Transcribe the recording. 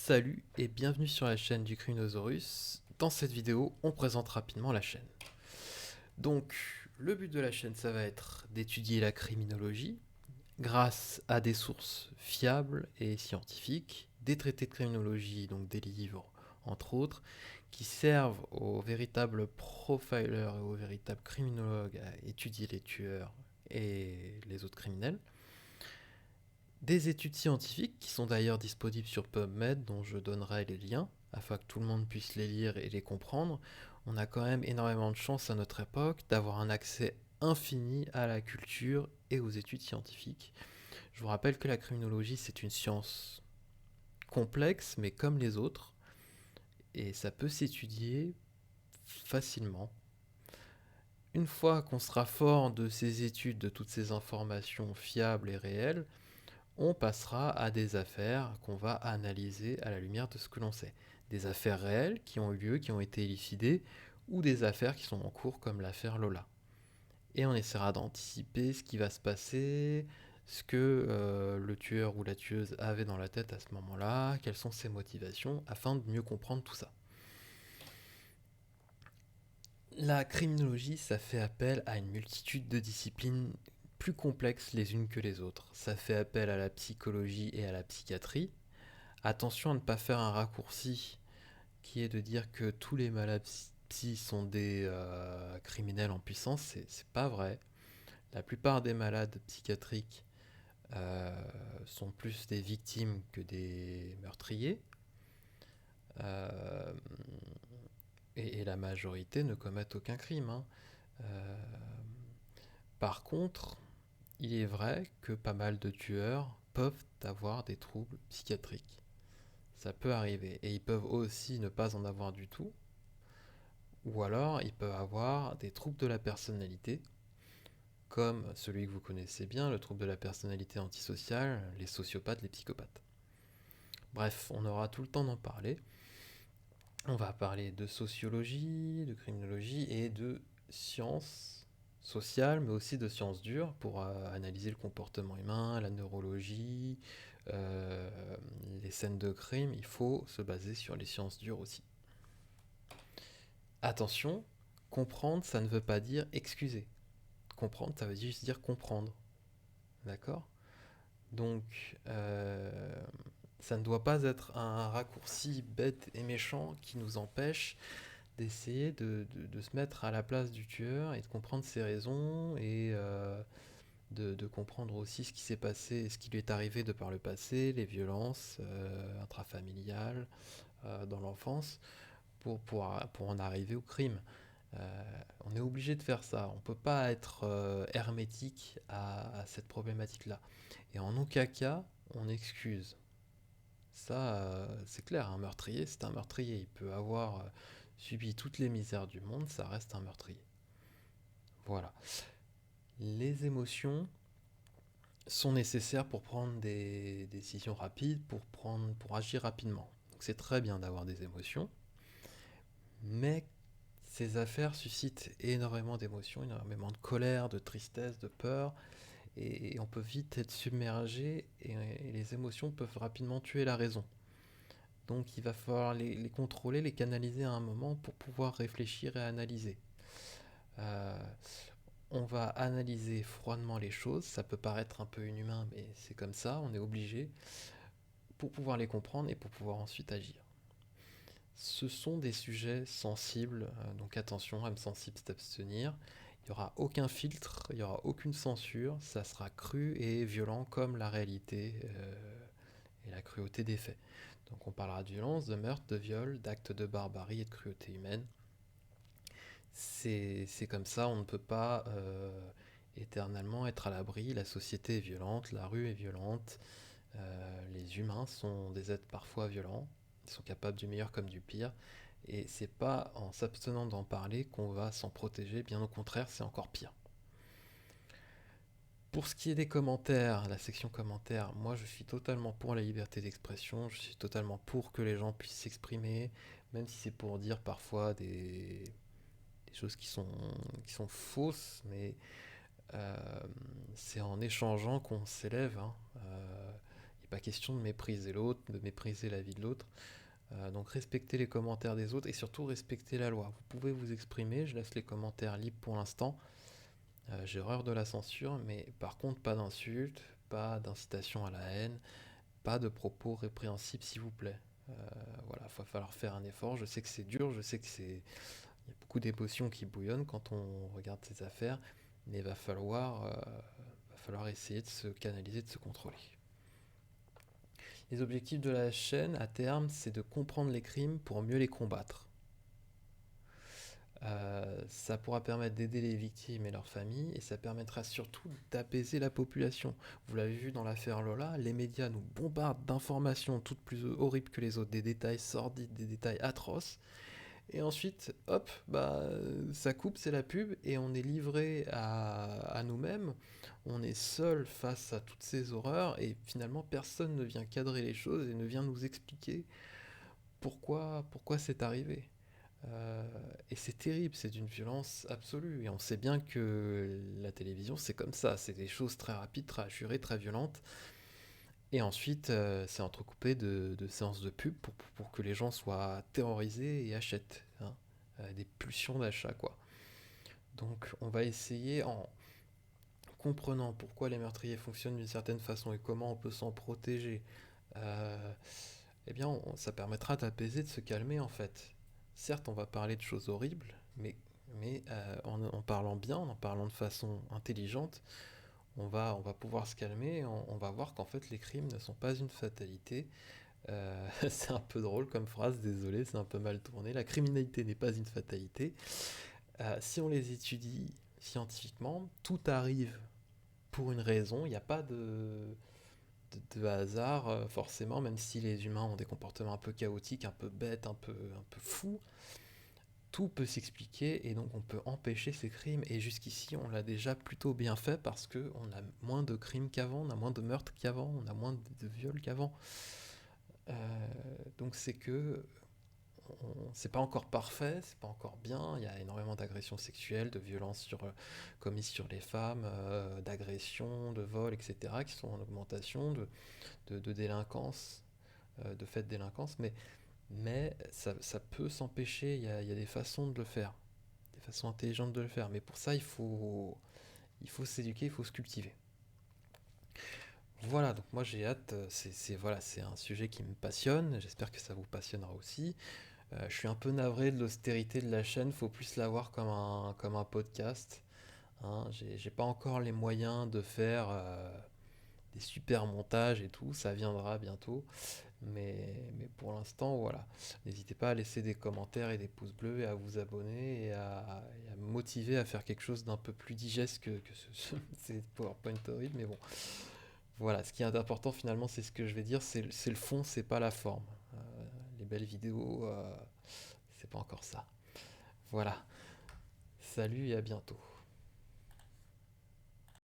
Salut et bienvenue sur la chaîne du Crinosaurus. Dans cette vidéo, on présente rapidement la chaîne. Donc, le but de la chaîne, ça va être d'étudier la criminologie grâce à des sources fiables et scientifiques, des traités de criminologie, donc des livres entre autres, qui servent aux véritables profilers et aux véritables criminologues à étudier les tueurs et les autres criminels. Des études scientifiques qui sont d'ailleurs disponibles sur PubMed, dont je donnerai les liens, afin que tout le monde puisse les lire et les comprendre. On a quand même énormément de chance à notre époque d'avoir un accès infini à la culture et aux études scientifiques. Je vous rappelle que la criminologie, c'est une science complexe, mais comme les autres, et ça peut s'étudier facilement. Une fois qu'on sera fort de ces études, de toutes ces informations fiables et réelles, on passera à des affaires qu'on va analyser à la lumière de ce que l'on sait. Des affaires réelles qui ont eu lieu, qui ont été élucidées, ou des affaires qui sont en cours comme l'affaire Lola. Et on essaiera d'anticiper ce qui va se passer, ce que le tueur ou la tueuse avait dans la tête à ce moment-là, quelles sont ses motivations, afin de mieux comprendre tout ça. La criminologie, ça fait appel à une multitude de disciplines plus complexes les unes que les autres. Ça fait appel à la psychologie et à la psychiatrie. Attention à ne pas faire un raccourci qui est de dire que tous les malades psy sont des criminels en puissance. C'est pas vrai. La plupart des malades psychiatriques sont plus des victimes que des meurtriers. Euh, et la majorité ne commettent aucun crime, hein. Euh, Par contre, il est vrai que pas mal de tueurs peuvent avoir des troubles psychiatriques. Ça peut arriver. Et ils peuvent aussi ne pas en avoir du tout. Ou alors, ils peuvent avoir des troubles de la personnalité, comme celui que vous connaissez bien, le trouble de la personnalité antisociale, les sociopathes, les psychopathes. Bref, on aura tout le temps d'en parler. On va parler de sociologie, de criminologie et de sciences sociales, mais aussi de sciences dures pour analyser le comportement humain, la neurologie, euh, les scènes de crime. Il faut se baser sur les sciences dures aussi. Attention, comprendre, ça ne veut pas dire excuser. Comprendre, ça veut juste dire comprendre. D'accord? Donc, ça ne doit pas être un raccourci bête et méchant qui nous empêche d'essayer de se mettre à la place du tueur et de comprendre ses raisons et de comprendre aussi ce qui s'est passé et ce qui lui est arrivé de par le passé, les violences intrafamiliales dans l'enfance, pour en arriver au crime. On est obligé de faire ça. On ne peut pas être hermétique à cette problématique-là. Et en aucun cas, on excuse. Ça, c'est clair, un meurtrier, c'est un meurtrier. Il peut avoir subi toutes les misères du monde, ça reste un meurtrier. Voilà. Les émotions sont nécessaires pour prendre des décisions rapides, pour agir rapidement. Donc c'est très bien d'avoir des émotions, mais ces affaires suscitent énormément d'émotions, énormément de colère, de tristesse, de peur, et on peut vite être submergé, et les émotions peuvent rapidement tuer la raison. Donc il va falloir les contrôler, les canaliser à un moment pour pouvoir réfléchir et analyser. Euh, on va analyser froidement les choses, ça peut paraître un peu inhumain, mais c'est comme ça, on est obligé pour pouvoir les comprendre et pour pouvoir ensuite agir. Ce sont des sujets sensibles, donc attention, âme sensible, s'abstenir. Il n'y aura aucun filtre, il n'y aura aucune censure, ça sera cru et violent comme la réalité et la cruauté des faits. Donc on parlera de violence, de meurtre, de viol, d'actes de barbarie et de cruauté humaine. C'est comme ça, on ne peut pas éternellement être à l'abri. La société est violente, la rue est violente, les humains sont des êtres parfois violents, ils sont capables du meilleur comme du pire. Et c'est pas en s'abstenant d'en parler qu'on va s'en protéger, bien au contraire, c'est encore pire. Pour ce qui est des commentaires, la section commentaires, moi je suis totalement pour la liberté d'expression, je suis totalement pour que les gens puissent s'exprimer, même si c'est pour dire parfois des choses qui sont fausses, mais euh, c'est en échangeant qu'on s'élève, hein. pas question de mépriser l'autre, de mépriser la vie de l'autre. Donc respectez les commentaires des autres et surtout respectez la loi. Vous pouvez vous exprimer, je laisse les commentaires libres pour l'instant. J'ai horreur de la censure, mais par contre pas d'insultes, pas d'incitation à la haine, pas de propos répréhensibles s'il vous plaît. Euh, voilà, il va falloir faire un effort. Je sais que c'est dur, je sais que il y a beaucoup d'émotions qui bouillonnent quand on regarde ces affaires, mais va falloir essayer de se canaliser, de se contrôler. Les objectifs de la chaîne, à terme, c'est de comprendre les crimes pour mieux les combattre. Ça pourra permettre d'aider les victimes et leurs familles, et ça permettra surtout d'apaiser la population. Vous l'avez vu dans l'affaire Lola, les médias nous bombardent d'informations toutes plus horribles que les autres, des détails sordides, des détails atroces, et ensuite, hop, bah, ça coupe, c'est la pub, et on est livré à nous-mêmes, on est seul face à toutes ces horreurs, et finalement personne ne vient cadrer les choses et ne vient nous expliquer pourquoi c'est arrivé. Euh, et c'est terrible, c'est d'une violence absolue. Et on sait bien que la télévision, c'est comme ça. C'est des choses très rapides, très assurées, très violentes. Et ensuite, c'est entrecoupé de séances de pub pour que les gens soient terrorisés et achètent, hein. Des pulsions d'achat, quoi. Donc, on va essayer, en comprenant pourquoi les meurtriers fonctionnent d'une certaine façon et comment on peut s'en protéger, euh, eh bien, ça permettra d'apaiser, de se calmer en fait. Certes, on va parler de choses horribles, mais en parlant bien, en parlant de façon intelligente, on va pouvoir se calmer et on va voir qu'en fait les crimes ne sont pas une fatalité. C'est un peu drôle comme phrase, désolé, c'est un peu mal tourné. La criminalité n'est pas une fatalité. Si on les étudie scientifiquement, tout arrive pour une raison, il n'y a pas de hasard, forcément, même si les humains ont des comportements un peu chaotiques, un peu bêtes, un peu fous, tout peut s'expliquer et donc on peut empêcher ces crimes. Et jusqu'ici, on l'a déjà plutôt bien fait parce qu'on a moins de crimes qu'avant, on a moins de meurtres qu'avant, on a moins de viols qu'avant. Euh, donc c'est que c'est pas encore parfait, c'est pas encore bien. Il y a énormément d'agressions sexuelles, de violences commises sur les femmes, d'agressions, de vols, etc., qui sont en augmentation, de délinquance, de faits de délinquance, mais ça peut s'empêcher, il y a des façons de le faire, des façons intelligentes de le faire, mais pour ça il faut s'éduquer, il faut se cultiver. Voilà, donc moi j'ai hâte, voilà, c'est un sujet qui me passionne, j'espère que ça vous passionnera aussi. Je suis un peu navré de l'austérité de la chaîne, faut plus la voir comme un podcast, hein. J'ai pas encore les moyens de faire des super montages et tout, ça viendra bientôt. Mais pour l'instant, voilà. N'hésitez pas à laisser des commentaires et des pouces bleus et à vous abonner et à me motiver à faire quelque chose d'un peu plus digeste que ces PowerPoint horribles. Mais bon, voilà. Ce qui est important finalement, c'est ce que je vais dire, c'est le fond, c'est pas la forme. Euh, les belles vidéos, c'est pas encore ça. Voilà. Salut et à bientôt.